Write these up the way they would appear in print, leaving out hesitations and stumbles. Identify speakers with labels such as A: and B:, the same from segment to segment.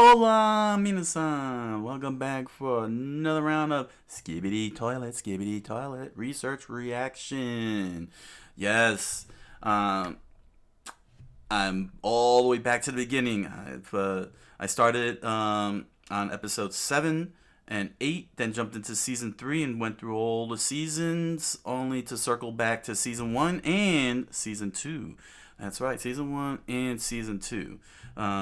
A: Hola, minasan! Welcome back for another round of Skibidi Toilet Research Reaction. Yes, um, I'm all the way back to the beginning. I started on episode 7 and 8, then jumped into season 3 and went through all the seasons, only to circle back to season 1 and season 2. That's right, season 1 and season 2.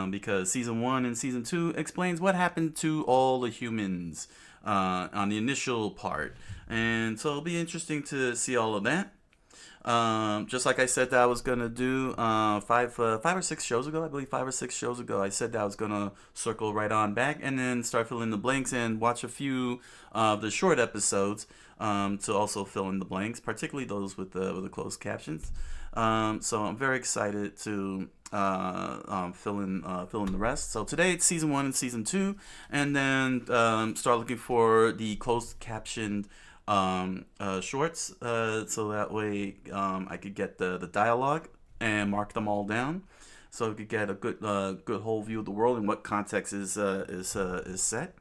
A: Because season 1 and season 2 explains what happened to all the humans on the initial part. And so it'll be interesting to see all of that. Just like I said that I was gonna do five or six shows ago, I believe 5 or 6 shows ago, I said that I was gonna circle right on back and then start filling the blanks and watch a few of the short episodes to also fill in the blanks, particularly those with the closed captions. So I'm very excited to fill in the rest. So today it's season 1 and season 2, and then start looking for the closed captioned shorts, so that way I could get the dialogue and mark them all down, so I could get a good whole view of the world and what context is set,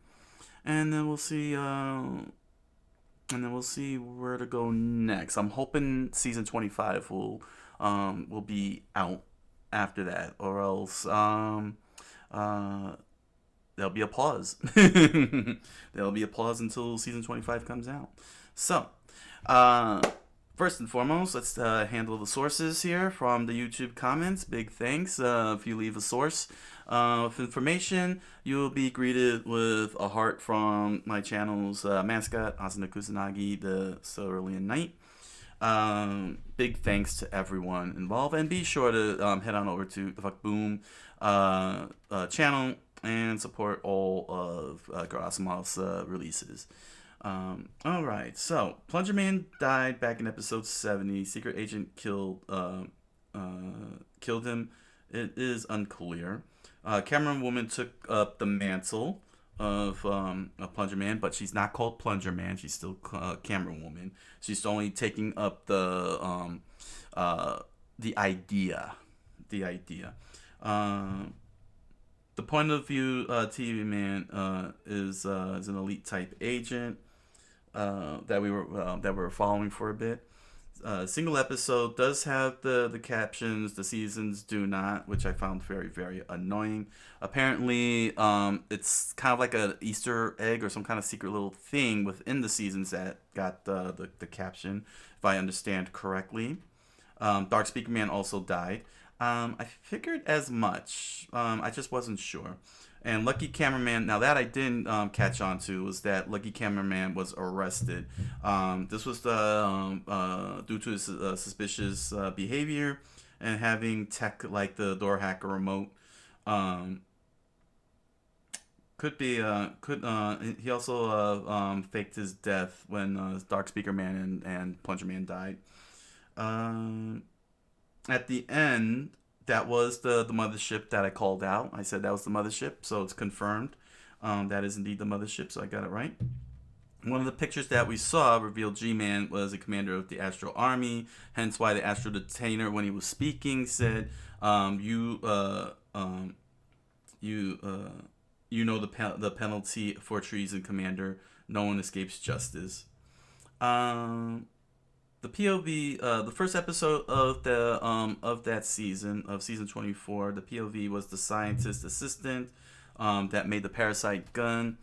A: and then we'll see where to go next. I'm hoping season 25 will be out after that, or else there'll be a pause. There'll be a pause until season 25 comes out. So, first and foremost, let's handle the sources here from the YouTube comments. Big thanks. If you leave a source of information, you'll be greeted with a heart from my channel's mascot, Asuna Kusanagi, the Cerulean Knight. Big thanks to everyone involved, and be sure to head on over to the Fuck Boom channel and support all of Garasamov's releases. Alright, so Plunger Man died back in episode 70. Secret agent killed him. It is unclear. Cameron Woman took up the mantle of Plunger Man, but she's not called Plunger Man. She's still Cameron Woman. She's only taking up the idea. The point of view TV Man is an elite type agent that we were following for a bit. Single episode does have the captions. The seasons do not, which I found very, very annoying. Apparently, it's kind of like an Easter egg or some kind of secret little thing within the seasons that got the caption, if I understand correctly. Dark Speaker Man also died. I figured as much. I just wasn't sure. And Lucky Cameraman, now that I didn't catch on to, was that Lucky Cameraman was arrested. This was due to his suspicious behavior and having tech like the door hacker remote. He also faked his death when Dark Speaker Man and Plunger Man died. At the end, that was the mothership that I called out. I said that was the mothership, so it's confirmed. That is indeed the mothership, so I got it right. One of the pictures that we saw revealed G-Man was a commander of the Astral Army, hence why the Astral Detainer, when he was speaking, said, you know the penalty for treason, Commander. No one escapes justice. The POV, the first episode of that season, of season 24, the POV was the scientist assistant that made the parasite gun,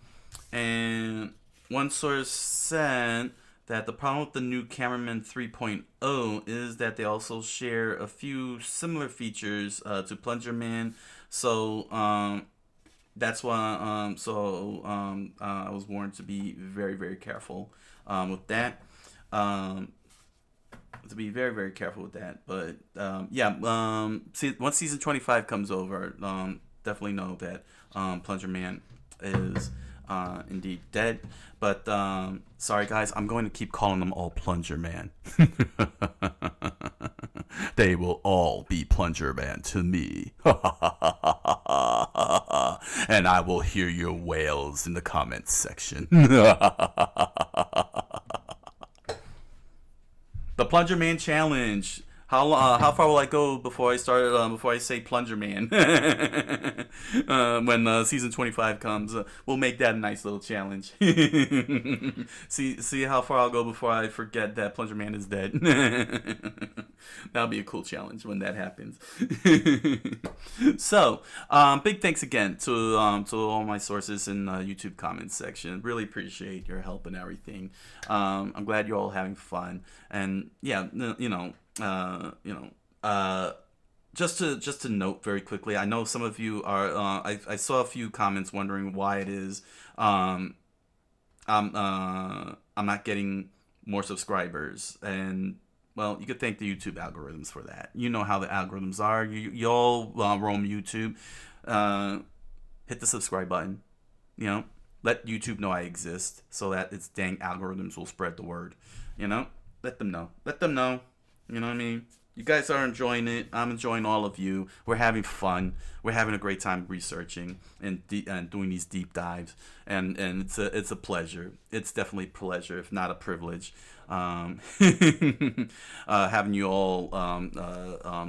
A: and one source said that the problem with the new Cameraman 3.0 is that they also share a few similar features to Plunger Man, so that's why I was warned to be very, very careful with that. To be very, very careful with that, but once season 25 comes over, definitely know that Plunger Man is indeed dead. But sorry guys, I'm going to keep calling them all Plunger Man. They will all be Plunger Man to me. And I will hear your wails in the comments section. The Plunger Man Challenge. How far will I go before I start? Before I say Plunger Man? When season 25 comes, we'll make that a nice little challenge. See how far I'll go before I forget that Plunger Man is dead. That'll be a cool challenge when that happens. So, big thanks again to all my sources in the YouTube comments section. Really appreciate your help and everything. I'm glad you're all having fun, and yeah, just to note very quickly, I know some of you are. I saw a few comments wondering why it is I'm not getting more subscribers, and well, you could thank the YouTube algorithms for that. You know how the algorithms are. You all roam YouTube. Hit the subscribe button. You know, let YouTube know I exist so that its dang algorithms will spread the word. You know, let them know. Let them know. You know what I mean? You guys are enjoying it. I'm enjoying all of you. We're having fun. We're having a great time researching and doing these deep dives. And it's a pleasure. It's definitely a pleasure, if not a privilege, having you all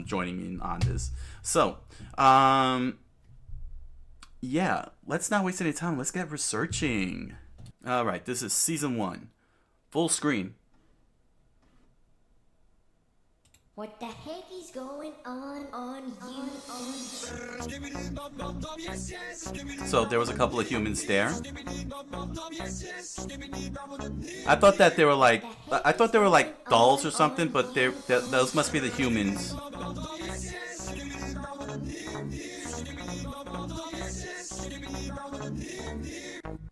A: joining me on this. So, yeah, let's not waste any time. Let's get researching. All right, this is season 1, full screen.
B: What the heck is going on you?
A: So there was a couple of humans there. I thought they were like dolls or something, but those must be the humans.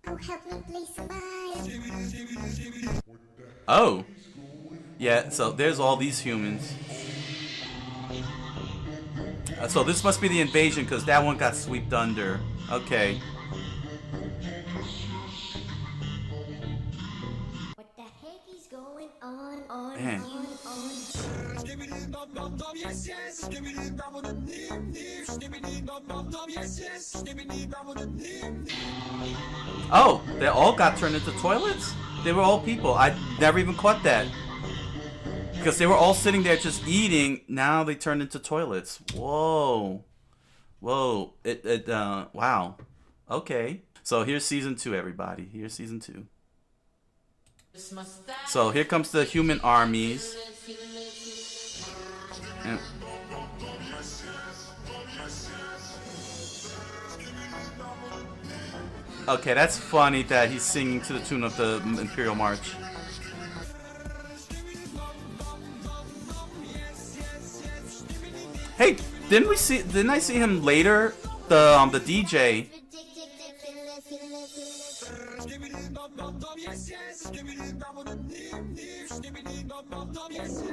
B: Oh, help me, please, somebody.
A: Oh. Yeah, so there's all these humans. So this must be the invasion because that one got swept under. Okay.
B: What the heck is going on
A: Man.
B: you?
A: Oh, they all got turned into toilets? They were all people. I never even caught that. Because they were all sitting there just eating. Now they turned into toilets. Whoa. Whoa. Wow. Okay. So here's season 2, everybody. Here's season 2. So here comes the human armies. And okay, that's funny that he's singing to the tune of the Imperial March. Hey, didn't I see him later? The DJ.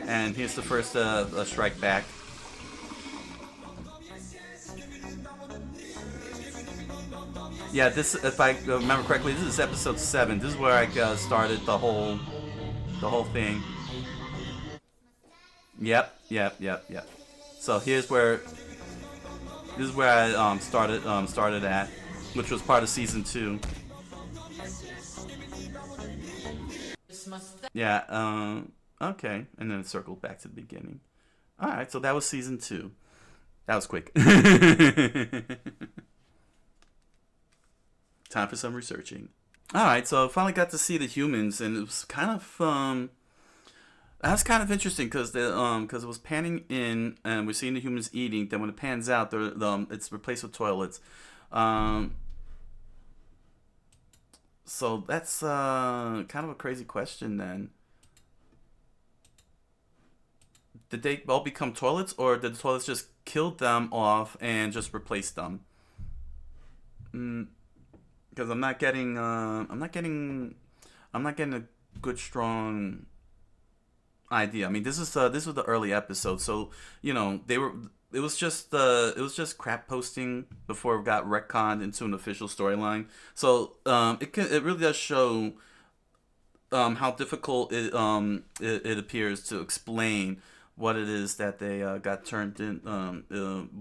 A: And here's the first strike back. Yeah, this, if I remember correctly, this is episode 7. This is where I started the whole thing. Yep. So this is where I started at, which was part of season 2. Yeah. Okay, and then it circled back to the beginning. All right, so that was season 2. That was quick. Time for some researching. All right, so I finally got to see the humans, and it was kind of that's kind of interesting because it was panning in, and we're seeing the humans eating. Then when it pans out, it's replaced with toilets. So that's kind of a crazy question then. Did they all become toilets, or did the toilets just kill them off and just replace them? Because I'm not getting a good strong idea. I mean, this was the early episode, so you know it was just crap posting before it got retconned into an official storyline. So it really does show how difficult it appears to explain what it is that they got turned in,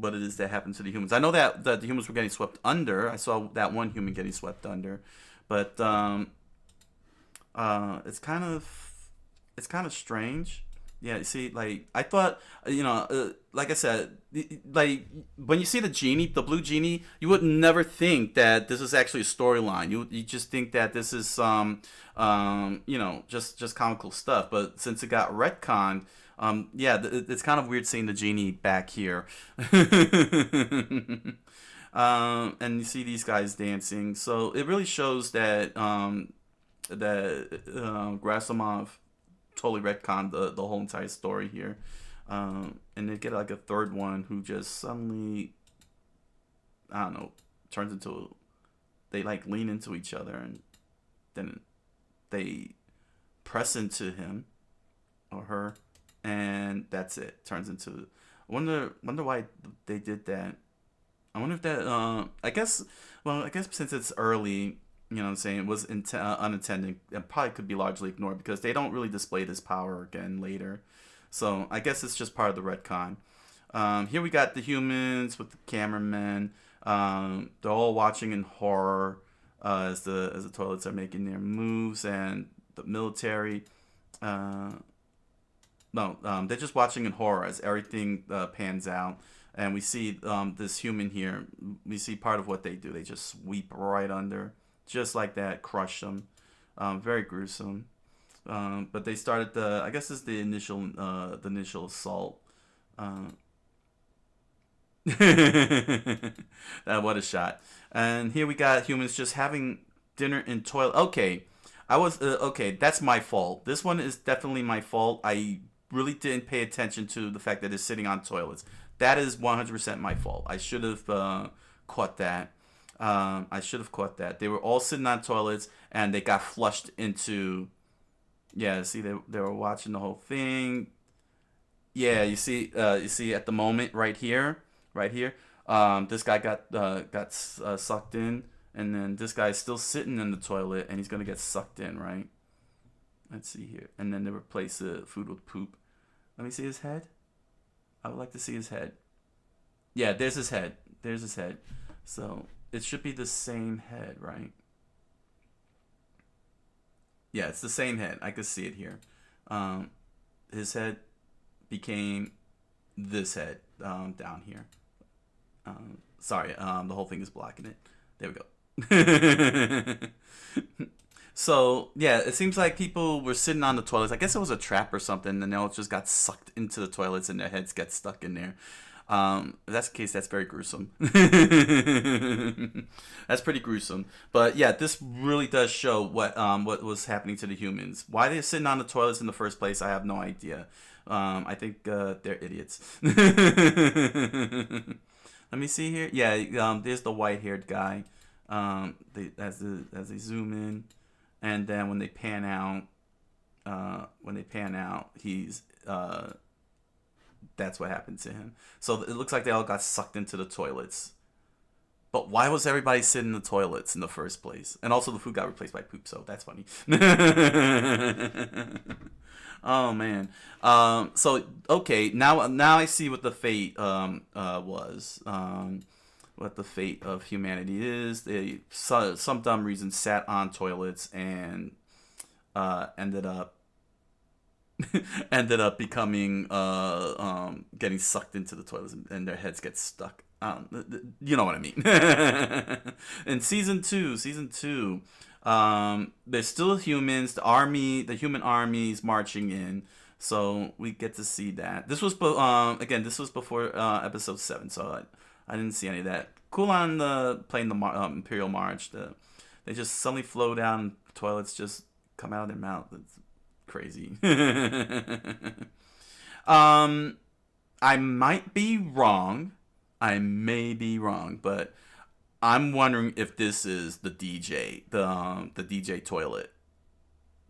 A: what it is that happened to the humans. I know that the humans were getting swept under. I saw that one human getting swept under, but it's kind of strange Yeah, you see, like I thought, like I said, like when you see the genie, the blue genie, you would never think that this is actually a storyline. You just think that this is some, just comical stuff. But since it got retconned, yeah, it's kind of weird seeing the genie back here. And you see these guys dancing, so it really shows that Grasimov totally retconned the whole entire story here. And they get like a third one who just suddenly, I don't know, turns into, they like lean into each other and then they press into him or her, and that's it. Turns into, wonder why they did that. I wonder if that, I guess since it's early, you know what I'm saying, it was unintended. It probably could be largely ignored because they don't really display this power again later. So I guess it's just part of the retcon. Here we got the humans with the cameramen. They're all watching in horror as the toilets are making their moves, and the military. No, they're just watching in horror as everything pans out. And we see this human here. We see part of what they do. They just sweep right under, just like that, crush them. Very gruesome. But they started the. I guess this is the initial assault. What a shot! And here we got humans just having dinner in toilet. Okay, okay. That's my fault. This one is definitely my fault. I really didn't pay attention to the fact that they're sitting on toilets. That is 100% my fault. I should have caught that. I should have caught that. They were all sitting on toilets and they got flushed into. Yeah, see, they were watching the whole thing. Yeah, you see at the moment right here. This guy got sucked in, and then this guy's still sitting in the toilet, and he's gonna get sucked in, right? Let's see here, and then they replace the food with poop. Let me see his head. I would like to see his head. Yeah, there's his head. There's his head. So it should be the same head, right? Yeah, it's the same head. I could see it here. His head became this head down here. Sorry, the whole thing is blocking it. There we go. So yeah, it seems like people were sitting on the toilets. I guess it was a trap or something, and they all just got sucked into the toilets, and their heads get stuck in there. If that's the case, that's very gruesome. That's pretty gruesome. But yeah, this really does show what was happening to the humans. Why they're sitting on the toilets in the first place, I have no idea. I think they're idiots. Let me see here. Yeah, there's the white-haired guy. As they zoom in, and then when they pan out, he's that's what happened to him. So it looks like they all got sucked into the toilets. But why was everybody sitting in the toilets in the first place? And also the food got replaced by poop, so that's funny. Oh man. So okay, now I see what the fate was. What the fate of humanity is. They some dumb reason sat on toilets and ended up becoming getting sucked into the toilets, and their heads get stuck. You know what I mean. In season two, there's still humans. The human army is marching in, so we get to see that. This was again, this was before episode 7, so I didn't see any of that. Kulan playing the Imperial March. They just suddenly flow down. Toilets just come out of their mouth. It's crazy. I might be wrong. I may be wrong, but I'm wondering if this is the DJ, the DJ toilet,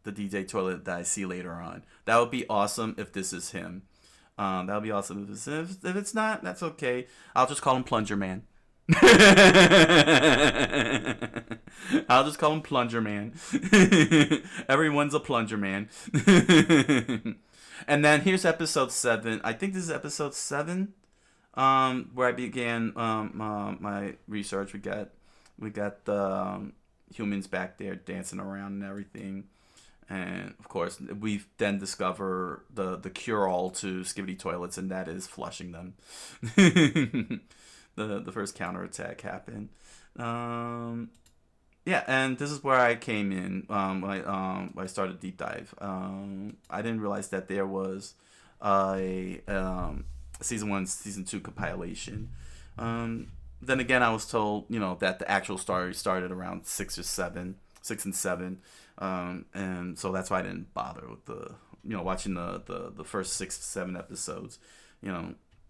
A: the DJ toilet that I see later on. That would be awesome if this is him. That would be awesome if it's not. That's okay. I'll just call him Plunger Man. I'll just call him Plunger Man. Everyone's a Plunger Man. And then here's episode 7. I think this is episode 7, where I began my research. We got the humans back there dancing around and everything, And of course, we then discover the cure all to Skibidi toilets, and that is flushing them. The first counterattack happened. Yeah, and this is where I came in. I started deep dive. I didn't realize that there was a season 1, season 2 compilation. Then again, I was told, that the actual story started around 6 and 7, and so that's why I didn't bother with watching the first 6 to 7 episodes,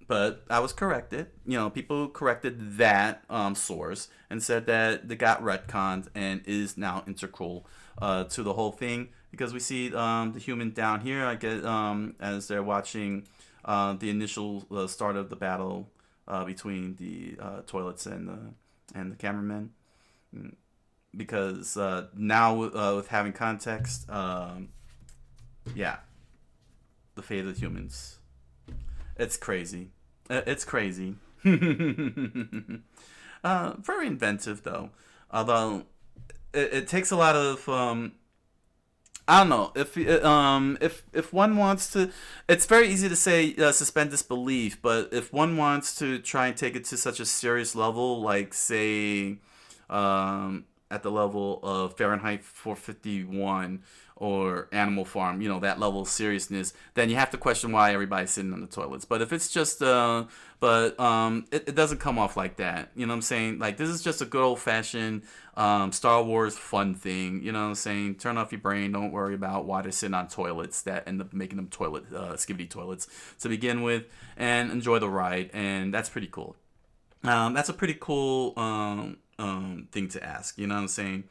A: But I was corrected. People corrected that source and said that they got retconned and is now integral to the whole thing, because we see the human down here, I guess, as they're watching the initial start of the battle between the toilets and the cameramen. Because now with having context, yeah, the fate of the humans. It's crazy. It's crazy. Very inventive, though. Although it takes a lot of I don't know, if one wants to. It's very easy to say suspend disbelief, but if one wants to try and take it to such a serious level, like say at the level of Fahrenheit 451 or Animal Farm, that level of seriousness, then you have to question why everybody's sitting on the toilets. But if it's just, it doesn't come off like that. You know what I'm saying? Like, this is just a good old-fashioned Star Wars fun thing. You know what I'm saying? Turn off your brain. Don't worry about why they're sitting on toilets that end up making them Skibidi toilets to begin with, and enjoy the ride. And that's pretty cool. That's a pretty cool thing to ask. You know what I'm saying?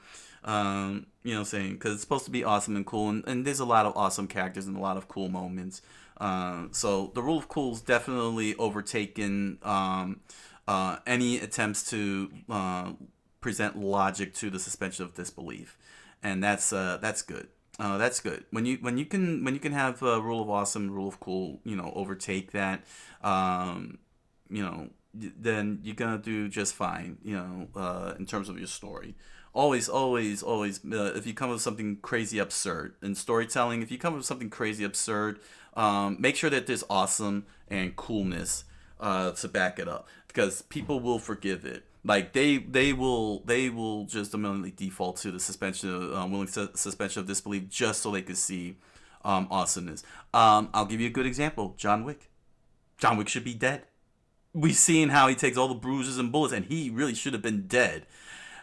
A: Because it's supposed to be awesome and cool, and there's a lot of awesome characters and a lot of cool moments. So the rule of cool's definitely overtaken any attempts to present logic to the suspension of disbelief, and that's good. That's good. When you can have rule of awesome, rule of cool, overtake that, then you're gonna do just fine. In terms of your story. Always, if you come up with something crazy absurd in storytelling, if you come up with something crazy absurd, make sure that there's awesome and coolness to back it up, because people will forgive it. Like they will just immediately default to the suspension of disbelief just so they could see awesomeness. I'll give you a good example. John Wick. John Wick should be dead. We've seen how he takes all the bruises and bullets, and he really should have been dead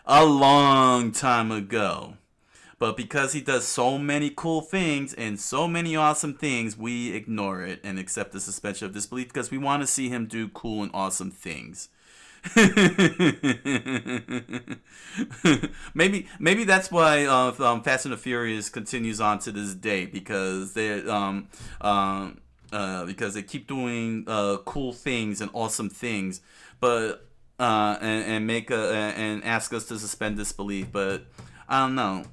A: a long time ago. But because he does so many cool things and so many awesome things, we ignore it and accept the suspension of disbelief because we want to see him do cool and awesome things. maybe that's why Fast and the Furious continues on to this day, because because they keep doing cool things and awesome things, but and ask us to suspend disbelief. But I don't know.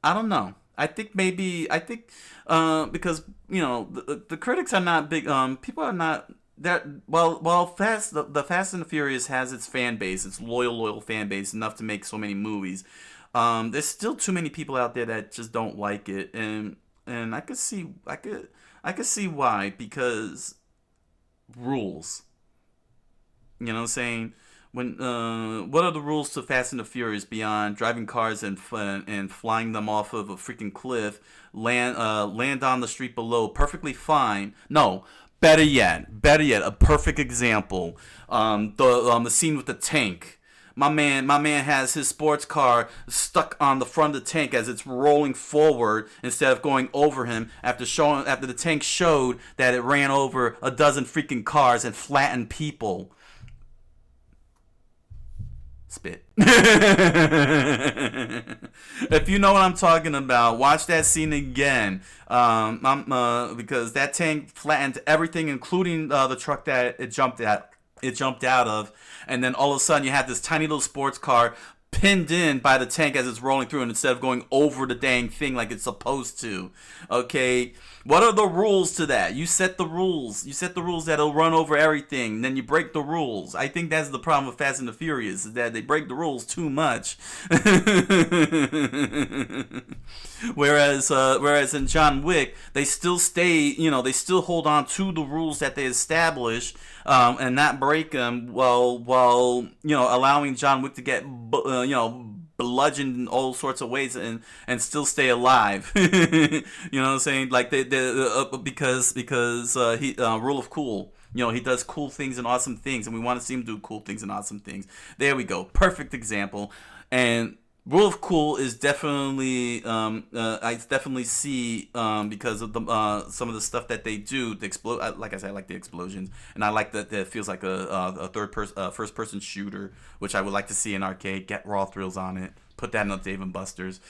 A: I don't know. I think because the critics are not big. People are not that well. The Fast and the Furious has its fan base, its loyal fan base, enough to make so many movies. There's still too many people out there that just don't like it, and I could see why, because rules. You know what I'm saying? When what are the rules to Fast and the Furious beyond driving cars and flying them off of a freaking cliff, land on the street below perfectly fine? No, better yet, a perfect example. The scene with the tank. My man has his sports car stuck on the front of the tank as it's rolling forward instead of going over him after the tank showed that it ran over a dozen freaking cars and flattened people. Spit. If you know what I'm talking about, watch that scene again. Because that tank flattened everything, including the truck that it jumped out of, and then all of a sudden you have this tiny little sports car pinned in by the tank as it's rolling through, and instead of going over the dang thing like it's supposed to, okay, What are the rules to that? You set the rules. You set the rules that'll run over everything. Then you break the rules. I think that's the problem with Fast and the Furious, is that they break the rules too much. Whereas in John Wick, they still stay, they still hold on to the rules that they establish, and not break them, while allowing John Wick to get, bludgeoned in all sorts of ways and still stay alive. You know what I'm saying? Like because he rule of cool. He does cool things and awesome things, and we want to see him do cool things and awesome things. There we go. Perfect example. And Rule of Cool is definitely, I definitely see, because of the some of the stuff that they do. The explode, like I said, I like the explosions, and I like that it feels like a first person shooter, which I would like to see in arcade. Get raw thrills on it. Put that in the Dave and Buster's.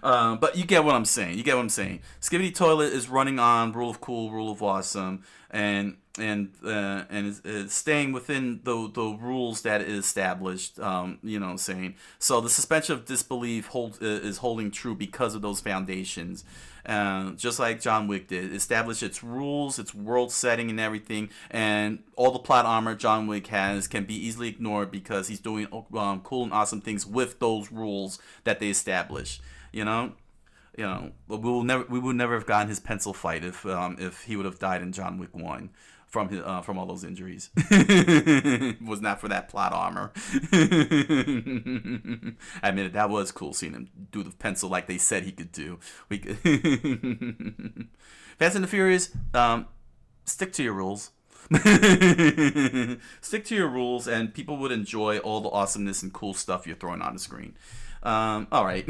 A: But you get what I'm saying. Skibidi Toilet is running on Rule of Cool, Rule of Awesome, and is staying within the rules that is established. You know what I'm saying? So the suspension of disbelief is holding true because of those foundations. Just like John Wick did, establish its rules, its world setting, and everything, and all the plot armor John Wick has can be easily ignored because he's doing cool and awesome things with those rules that they establish. We would never have gotten his pencil fight if he would have died in John Wick 1 from all those injuries. Was not for that plot armor. I admit it, that was cool seeing him do the pencil like they said he could do. Fast and the Furious, stick to your rules. Stick to your rules, and people would enjoy all the awesomeness and cool stuff you're throwing on the screen. All right.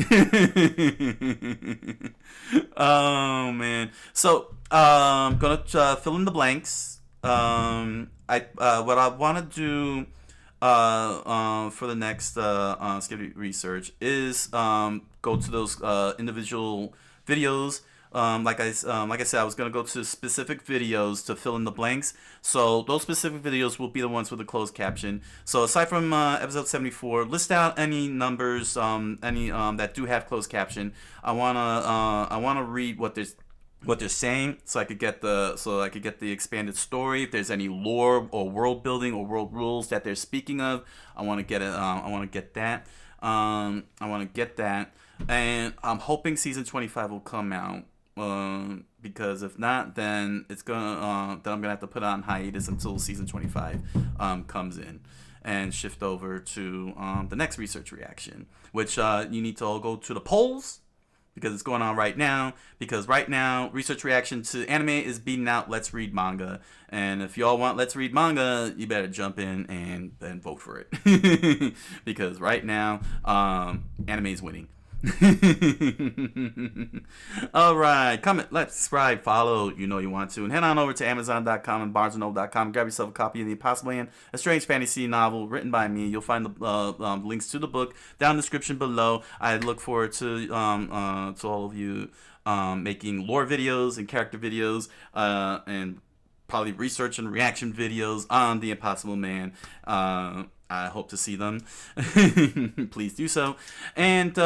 A: Oh man. So I'm gonna fill in the blanks. What I want to do for the next Skibidi research is go to those individual videos. Like I said, I was gonna go to specific videos to fill in the blanks. So those specific videos will be the ones with the closed caption. So aside from episode 74, list out any numbers, any that do have closed caption. I wanna read what they're saying, so I could get the expanded story. If there's any lore or world building or world rules that they're speaking of, I want to get it. I want to get that. And I'm hoping season 25 will come out. Because if not, then I'm gonna have to put it on hiatus until season 25 comes in, and shift over to the next research reaction, which you need to all go to the polls, because it's going on right now. Because right now, research reaction to anime is beating out Let's Read Manga. And if y'all want Let's Read Manga, you better jump in and then vote for it. Because right now, anime is winning. Alright, comment, like, subscribe, follow, you want to, and head on over to Amazon.com and BarnesandNoble.com and grab yourself a copy of The Impossible Land, a strange fantasy novel written by me. You'll find the links to the book down in the description below. I look forward to all of you making lore videos and character videos, and probably research and reaction videos on The Impossible Man. I hope to see them. Please do so. And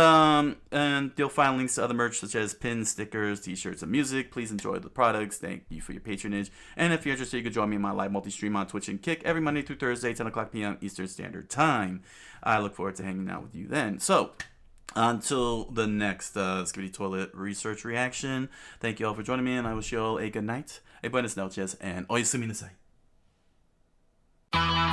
A: you'll find links to other merch such as pins, stickers, t-shirts, and music. Please enjoy the products. Thank you for your patronage. And if you're interested, you can join me in my live multi-stream on Twitch and Kick every Monday through Thursday, 10 o'clock p.m. Eastern Standard Time. I look forward to hanging out with you then. So, until the next Skibidi Toilet research reaction, thank you all for joining me, and I wish you all a good night, a buenas noches, and oyasumi nasai.